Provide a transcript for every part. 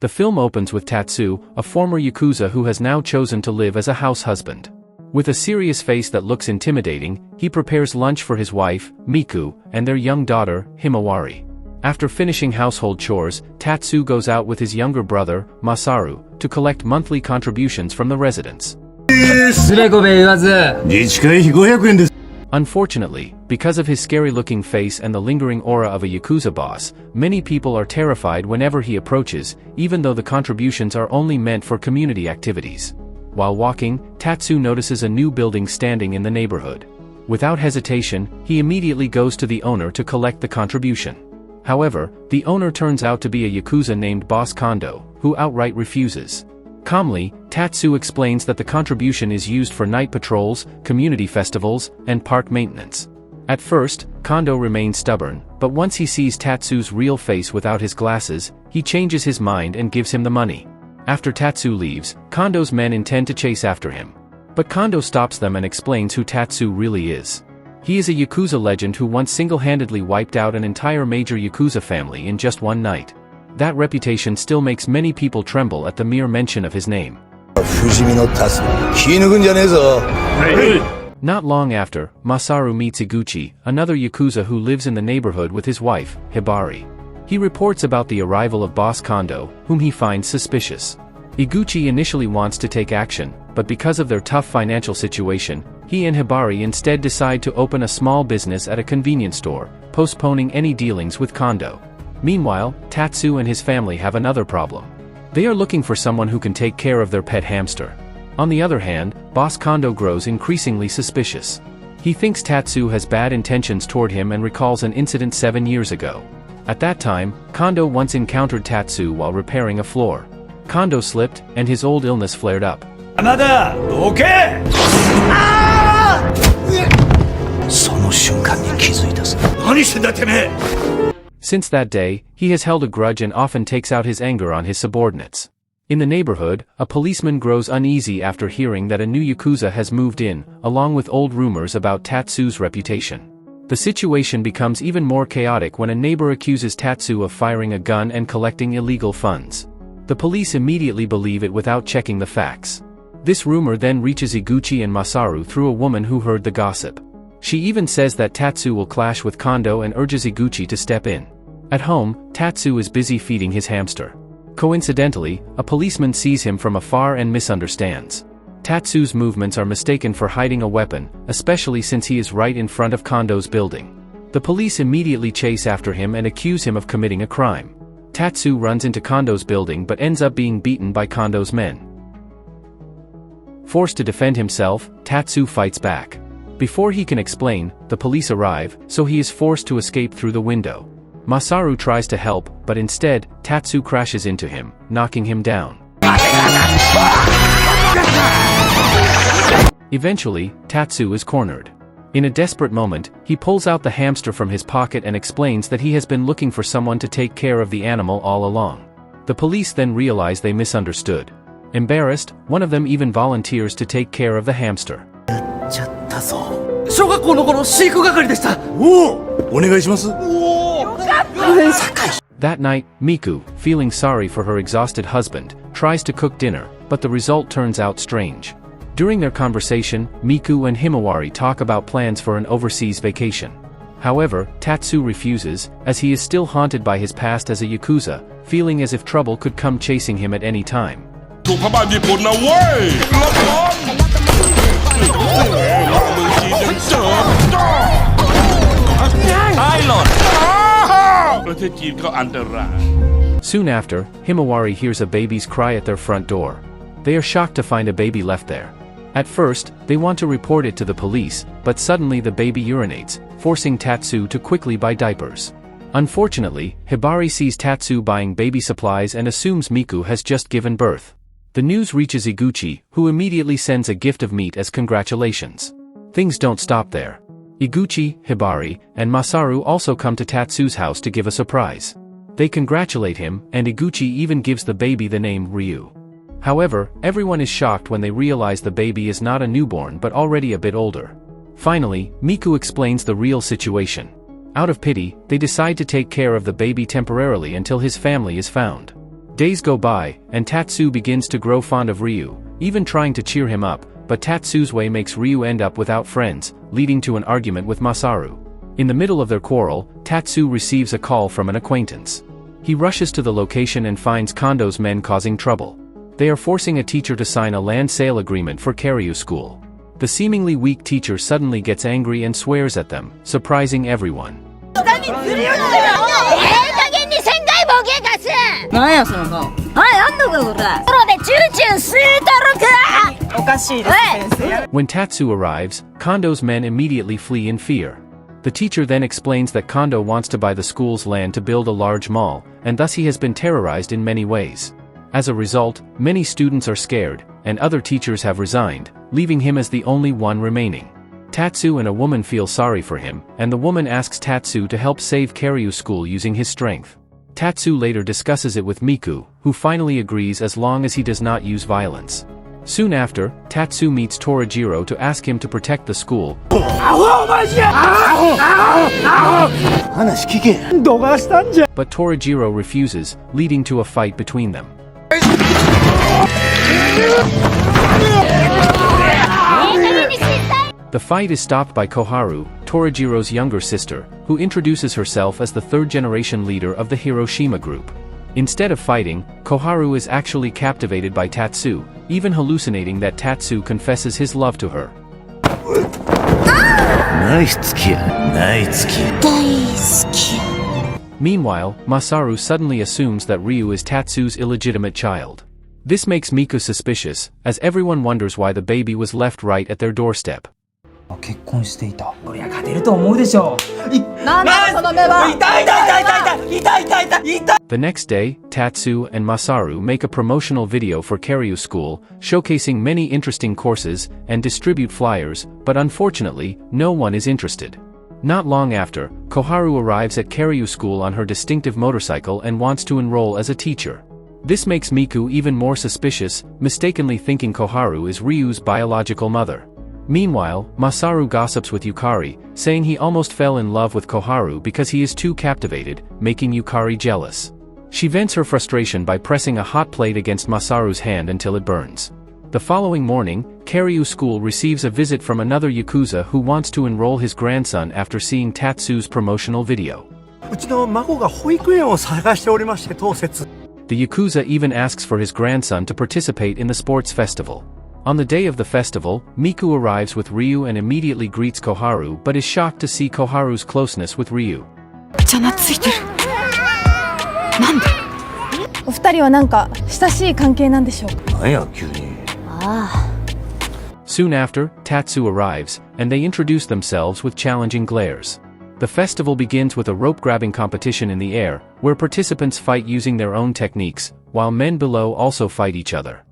The film opens with Tatsu, a former Yakuza who has now chosen to live as a house husband. With a serious face that looks intimidating, he prepares lunch for his wife, Miku, and their young daughter, Himawari. After finishing household chores, Tatsu goes out with his younger brother, Masaru, to collect monthly contributions from the residents. Unfortunately, because of his scary-looking face and the lingering aura of a Yakuza boss, many people are terrified whenever he approaches, even though the contributions are only meant for community activities. While walking, Tatsu notices a new building standing in the neighborhood. Without hesitation, he immediately goes to the owner to collect the contribution. However, the owner turns out to be a Yakuza named Boss Kondo, who outright refuses. Calmly, Tatsu explains that the contribution is used for night patrols, community festivals, and park maintenance. At first, Kondo remains stubborn, but once he sees Tatsu's real face without his glasses, he changes his mind and gives him the money. After Tatsu leaves, Kondo's men intend to chase after him. But Kondo stops them and explains who Tatsu really is. He is a Yakuza legend who once single-handedly wiped out an entire major Yakuza family in just one night. That reputation still makes many people tremble at the mere mention of his name. Not long after, Masaru meets Iguchi, another Yakuza who lives in the neighborhood with his wife, Hibari. He reports about the arrival of Boss Kondo, whom he finds suspicious. Iguchi initially wants to take action, but because of their tough financial situation, he and Hibari instead decide to open a small business at a convenience store, postponing any dealings with Kondo. Meanwhile, Tatsu and his family have another problem. They are looking for someone who can take care of their pet hamster. On the other hand, Boss Kondo grows increasingly suspicious. He thinks Tatsu has bad intentions toward him and recalls an incident 7 years ago. At that time, Kondo once encountered Tatsu while repairing a floor. Kondo slipped, and his old illness flared up. Since that day, he has held a grudge and often takes out his anger on his subordinates. In the neighborhood, a policeman grows uneasy after hearing that a new Yakuza has moved in, along with old rumors about Tatsu's reputation. The situation becomes even more chaotic when a neighbor accuses Tatsu of firing a gun and collecting illegal funds. The police immediately believe it without checking the facts. This rumor then reaches Iguchi and Masaru through a woman who heard the gossip. She even says that Tatsu will clash with Kondo and urges Iguchi to step in. At home, Tatsu is busy feeding his hamster. Coincidentally, a policeman sees him from afar and misunderstands. Tatsu's movements are mistaken for hiding a weapon, especially since he is right in front of Kondo's building. The police immediately chase after him and accuse him of committing a crime. Tatsu runs into Kondo's building but ends up being beaten by Kondo's men. Forced to defend himself, Tatsu fights back. Before he can explain, the police arrive, so he is forced to escape through the window. Masaru tries to help, but instead, Tatsu crashes into him, knocking him down. Eventually, Tatsu is cornered. In a desperate moment, he pulls out the hamster from his pocket and explains that he has been looking for someone to take care of the animal all along. The police then realize they misunderstood. Embarrassed, one of them even volunteers to take care of the hamster. That night, Miku, feeling sorry for her exhausted husband, tries to cook dinner, but the result turns out strange. During their conversation, Miku and Himawari talk about plans for an overseas vacation. However, Tatsu refuses, as he is still haunted by his past as a Yakuza, feeling as if trouble could come chasing him at any time. Soon after, Himawari hears a baby's cry at their front door. They are shocked to find a baby left there. At first, they want to report it to the police, but suddenly the baby urinates, forcing Tatsu to quickly buy diapers. Unfortunately, Hibari sees Tatsu buying baby supplies and assumes Miku has just given birth. The news reaches Iguchi, who immediately sends a gift of meat as congratulations. Things don't stop there. Iguchi, Hibari, and Masaru also come to Tatsu's house to give a surprise. They congratulate him, and Iguchi even gives the baby the name Ryu. However, everyone is shocked when they realize the baby is not a newborn but already a bit older. Finally, Miku explains the real situation. Out of pity, they decide to take care of the baby temporarily until his family is found. Days go by, and Tatsu begins to grow fond of Ryu, even trying to cheer him up, but Tatsu's way makes Ryu end up without friends, leading to an argument with Masaru. In the middle of their quarrel, Tatsu receives a call from an acquaintance. He rushes to the location and finds Kondo's men causing trouble. They are forcing a teacher to sign a land sale agreement for Karyu School. The seemingly weak teacher suddenly gets angry and swears at them, surprising everyone. When Tatsu arrives, Kondo's men immediately flee in fear. The teacher then explains that Kondo wants to buy the school's land to build a large mall, and thus he has been terrorized in many ways. As a result, many students are scared, and other teachers have resigned, leaving him as the only one remaining. Tatsu and a woman feel sorry for him, and the woman asks Tatsu to help save Karyu School using his strength. Tatsu later discusses it with Miku, who finally agrees as long as he does not use violence. Soon after, Tatsu meets Torajiro to ask him to protect the school. But Torajiro refuses, leading to a fight between them. The fight is stopped by Koharu, Torajiro's younger sister, who introduces herself as the third-generation leader of the Hiroshima group. Instead of fighting, Koharu is actually captivated by Tatsu, even hallucinating that Tatsu confesses his love to her. Meanwhile, Masaru suddenly assumes that Ryu is Tatsu's illegitimate child. This makes Miku suspicious, as everyone wonders why the baby was left right at their doorstep. The next day, Tatsu and Masaru make a promotional video for Karyu School, showcasing many interesting courses, and distribute flyers, but unfortunately, no one is interested. Not long after, Koharu arrives at Karyu School on her distinctive motorcycle and wants to enroll as a teacher. This makes Miku even more suspicious, mistakenly thinking Koharu is Ryu's biological mother. Meanwhile, Masaru gossips with Yukari, saying he almost fell in love with Koharu because he is too captivated, making Yukari jealous. She vents her frustration by pressing a hot plate against Masaru's hand until it burns. The following morning, Karyu School receives a visit from another Yakuza who wants to enroll his grandson after seeing Tatsu's promotional video. The Yakuza even asks for his grandson to participate in the sports festival. On the day of the festival, Miku arrives with Ryu and immediately greets Koharu but is shocked to see Koharu's closeness with Ryu. Soon after, Tatsu arrives, and they introduce themselves with challenging glares. The festival begins with a rope-grabbing competition in the air, where participants fight using their own techniques, while men below also fight each other.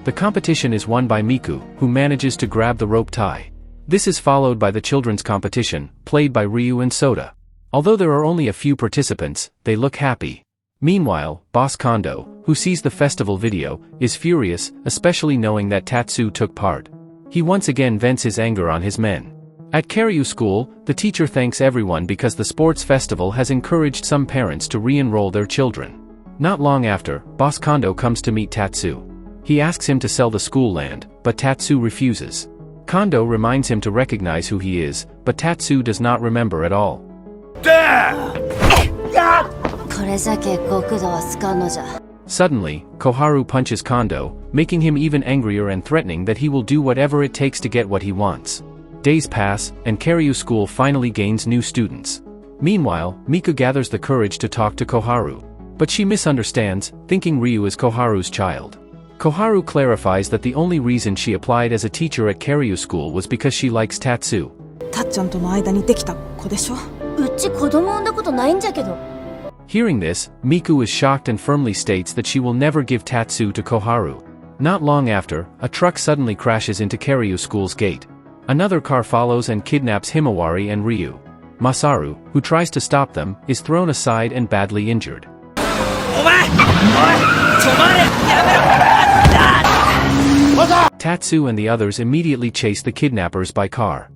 The competition is won by Miku, who manages to grab the rope tie. This is followed by the children's competition, played by Ryu and Soda. Although there are only a few participants, they look happy. Meanwhile, Boss Kondo, who sees the festival video, is furious, especially knowing that Tatsu took part. He once again vents his anger on his men. At Karyu School, the teacher thanks everyone because the sports festival has encouraged some parents to re-enroll their children. Not long after, Boss Kondo comes to meet Tatsu. He asks him to sell the school land, but Tatsu refuses. Kondo reminds him to recognize who he is, but Tatsu does not remember at all. Suddenly, Koharu punches Kondo, making him even angrier and threatening that he will do whatever it takes to get what he wants. Days pass, and Karyu School finally gains new students. Meanwhile, Miku gathers the courage to talk to Koharu. But she misunderstands, thinking Ryu is Koharu's child. Koharu clarifies that the only reason she applied as a teacher at Karyu School was because she likes Tatsu. たっちゃんとの間にできた子でしょ。うち子供産んだことないんじゃけど。Hearing this, Miku is shocked and firmly states that she will never give Tatsu to Koharu. Not long after, a truck suddenly crashes into Karyu School's gate. Another car follows and kidnaps Himawari and Ryu. Masaru, who tries to stop them, is thrown aside and badly injured. Tatsu and the others immediately chase the kidnappers by car.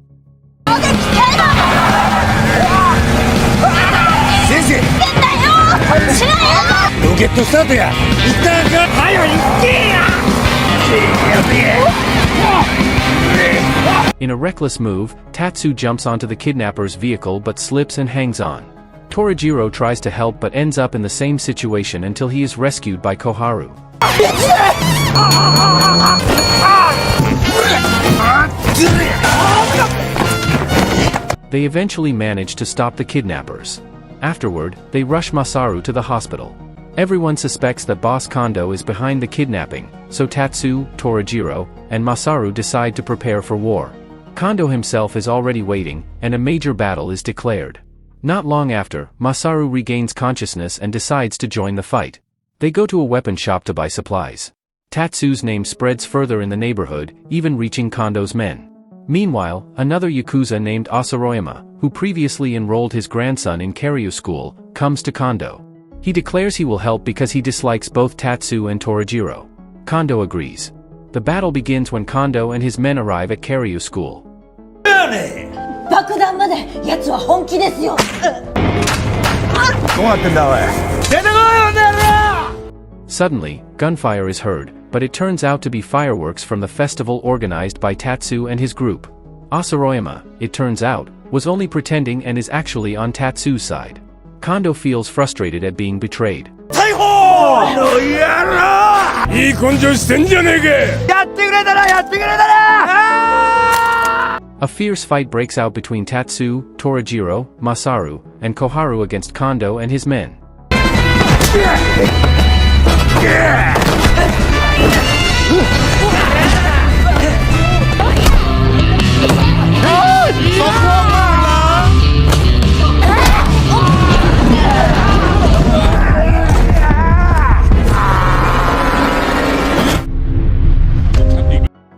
In a reckless move, Tatsu jumps onto the kidnapper's vehicle but slips and hangs on. Torajiro tries to help but ends up in the same situation until he is rescued by Koharu. They eventually manage to stop the kidnappers. Afterward, they rush Masaru to the hospital. Everyone suspects that Boss Kondo is behind the kidnapping, so Tatsu, Torajiro, and Masaru decide to prepare for war. Kondo himself is already waiting, and a major battle is declared. Not long after, Masaru regains consciousness and decides to join the fight. They go to a weapon shop to buy supplies. Tatsu's name spreads further in the neighborhood, even reaching Kondo's men. Meanwhile, another Yakuza named Asaroyama, who previously enrolled his grandson in Karyu School, comes to Kondo. He declares he will help because he dislikes both Tatsu and Torajiro. Kondo agrees. The battle begins when Kondo and his men arrive at Karyu School. Suddenly, gunfire is heard, but it turns out to be fireworks from the festival organized by Tatsu and his group. Asaroyama, it turns out, was only pretending and is actually on Tatsu's side. Kondo feels frustrated at being betrayed. A fierce fight breaks out between Tatsu, Torajiro, Masaru, and Koharu against Kondo and his men.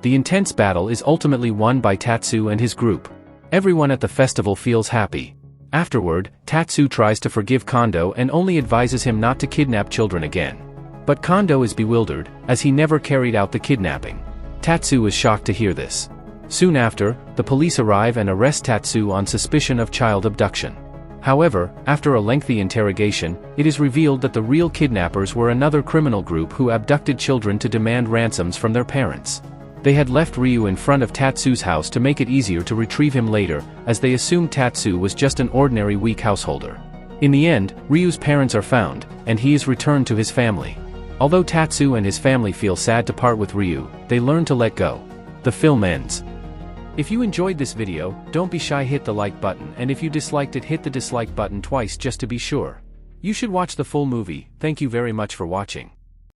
The intense battle is ultimately won by Tatsu and his group. Everyone at the festival feels happy. Afterward, Tatsu tries to forgive Kondo and only advises him not to kidnap children again. But Kondo is bewildered, as he never carried out the kidnapping. Tatsu is shocked to hear this. Soon after, the police arrive and arrest Tatsu on suspicion of child abduction. However, after a lengthy interrogation, it is revealed that the real kidnappers were another criminal group who abducted children to demand ransoms from their parents. They had left Ryu in front of Tatsu's house to make it easier to retrieve him later, as they assumed Tatsu was just an ordinary weak householder. In the end, Ryu's parents are found, and he is returned to his family. Although Tatsu and his family feel sad to part with Ryu, they learn to let go. The film ends. If you enjoyed this video, don't be shy, hit the like button, and if you disliked it, hit the dislike button twice just to be sure. You should watch the full movie. Thank you very much for watching.